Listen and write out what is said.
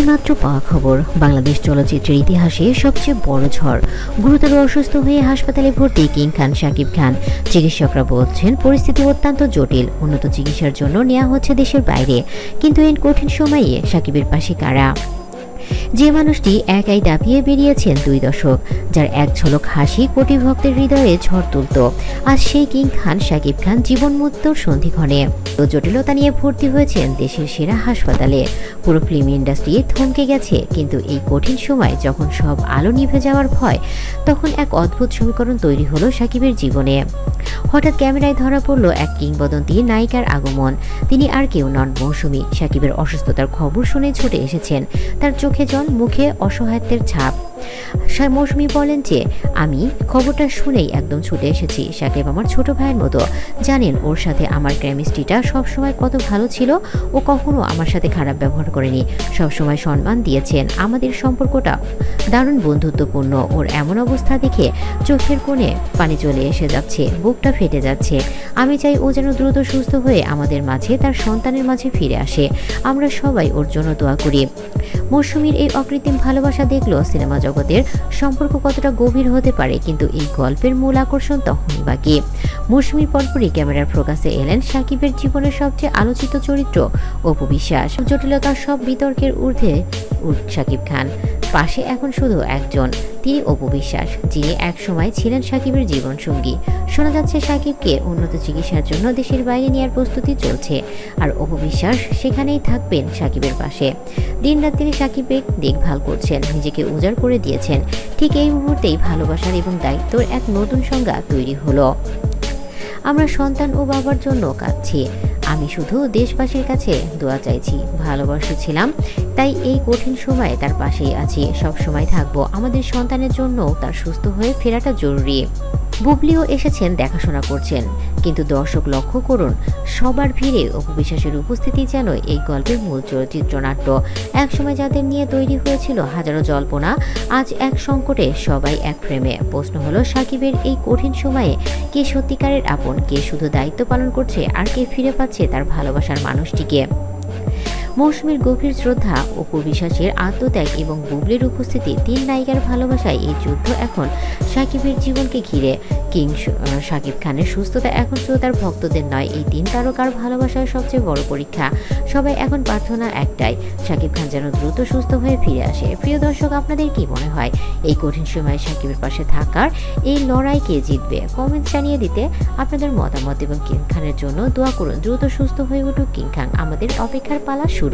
এইমাত্র পাওয়া খবর, বাংলাদেশ চলচ্চিত্রের ইতিহাসে সবচেয়ে বড় ঝড়। গুরুতর অসুস্থ হয়ে হাসপাতালে ভর্তি কিং খান শাকিব খান। চিকিৎসকরা বলছেন পরিস্থিতি অত্যন্ত জটিল, উন্নত চিকিৎসার জন্য নেওয়া হচ্ছে দেশের বাইরে। কিন্তু এই কঠিন সময়ে শাকিবের পাশে কারা? যে মানুষটি একাই দাপিয়ে বেরিয়েছেন 2 দশক, যার এক ঝলক হাসি কোটি ভক্তের হৃদয়ে ঝড় তুলত, আজ সেই কিং খান শাকিব খান জীবন মৃত্যুর সন্ধিক্ষণে। জটিলতা নিয়ে ভর্তি হয়েছেন দেশের সেরা হাসপাতালে। পুরো ফিল্ম ইন্ডাস্ট্রি থমকে গেছে, কিন্তু এই কঠিন সময় যখন সব আলো নিভে যাওয়ার ভয়, তখন এক অদ্ভুত সমীকরণ তৈরি হলো শাকিবের জীবনে। হঠাৎ ক্যামেরায় ধরা পড়ল এক কিংবদন্তি নায়িকার আগমন। তিনি আর কেউ নন, মৌসুমী। শাকিবের অসুস্থতার খবর শুনে ছুটে এসেছেন, তার চোখে জল, মুখে অসহায়ত্বের ছাপ। মৌসুমী বলেন যে, আমি খবরটা শুনেই একদম ছুটে এসেছি। শাকিব আমার ছোট ভাইয়ের মতো, জানেন ওর সাথে আমার কেমিস্ট্রিটা সবসময় কত ভালো ছিল। ও কখনো আমার সাথে খারাপ ব্যবহার করেনি, সবসময় সম্মান দিয়েছেন। আমাদের সম্পর্কটা দারুণ বন্ধুত্বপূর্ণ। ওর এমন অবস্থা দেখে চোখের কোণে পানি চলে এসে যাচ্ছে, বুকটা ফেটে যাচ্ছে। আমি চাই ও যেন দ্রুত সুস্থ হয়ে আমাদের মাঝে, তার সন্তানের মাঝে ফিরে আসে। আমরা সবাই ওর জন্য দোয়া করি। মৌসুমীর এই অকৃত্রিম ভালোবাসা দেখলো সিনেমা জগতের সম্পর্ক কতটা গভীর হতে পারে, কিন্তু এই গল্পের মূল আকর্ষণ তখনই বাকি। মৌসুমীর পরপরই ক্যামেরার ফোকাসে এলেন শাকিবের জীবনের সবচেয়ে আলোচিত চরিত্র অপু বিশ্বাস। জটিলতার সব বিতর্কের ঊর্ধ্বে শাকিব খান। পাশে এখন শুধু একজন, তিনি অপু বিশ্বাস, যিনি একসময় ছিলেন শাকিবের জীবনসঙ্গী। শোনা যাচ্ছে শাকিবকে উন্নত চিকিৎসার জন্য দেশের বাইরে নেওয়ার প্রস্তুতি চলছে, আর অপু বিশ্বাস সেখানেই থাকবেন শাকিবের পাশে। দিনরাত তিনি শাকিবের দেখভাল করছেন, নিজেকে উজাড় করে দিয়েছেন। ঠিক এই মুহূর্তেই ভালোবাসার এবং দায়িত্বর এক নতুন সংজ্ঞা তৈরি হলো। আমরা সন্তান ও বাবার জন্য কাঁদছি, আমি শুধু দেশবাসীর কাছে দোয়া চাইছি। ভালোবাসেছিলাম, তাই এই কঠিন সময়ে তার পাশেই আছি, সব সময় থাকবো। আমাদের সন্তানের জন্য তার সুস্থ হয়ে ফেরাটা জরুরি। বুবলিও এসেছেন, দেখাশোনা করছেন, কিন্তু দর্শক লক্ষ্য করুন, সবার ভিড়ে অপু বিশ্বাসের উপস্থিতি যেন এই গল্পের মূল চিত্রনাট্য। একসময় যাদের নিয়ে তৈরি হয়েছিল হাজারো জল্পনা, আজ এক সংকটে সবাই এক ফ্রেমে। প্রশ্ন হলো, শাকিবের এই কঠিন সময়ে কে সত্যিকারের আপন, কে শুধু দায়িত্ব পালন করছে, আর কে ফিরে পাচ্ছে তার ভালোবাসার মানুষটিকে। মৌসুমীর গভীর শ্রদ্ধা, অপু বিশ্বাসের আত্মত্যাগ এবং বুবলির উপস্থিতি, 3 নায়িকার ভালোবাসায় এই যুদ্ধ এখন শাকিবের জীবনকে ঘিরে। কিং শাকিব খানের সুস্থতা এখন শুধু তার ভক্তদের নয়, এই 3 তারকার ভালোবাসার সবচেয়ে বড় পরীক্ষা। সবাই এখন প্রার্থনা একটাই, শাকিব খান যেন দ্রুত সুস্থ হয়ে ফিরে আসে। প্রিয় দর্শক, আপনাদের কি মনে হয় এই কঠিন সময়ে শাকিবের পাশে থাকার এই লড়াই কে জিতবে? কমেন্ট জানিয়ে দিতে আপনাদের মতামত, এবং কিং খানের জন্য দোয়া করুন দ্রুত সুস্থ হয়ে উঠুক কিং খান। আমাদের অপেক্ষার পালা শুরু।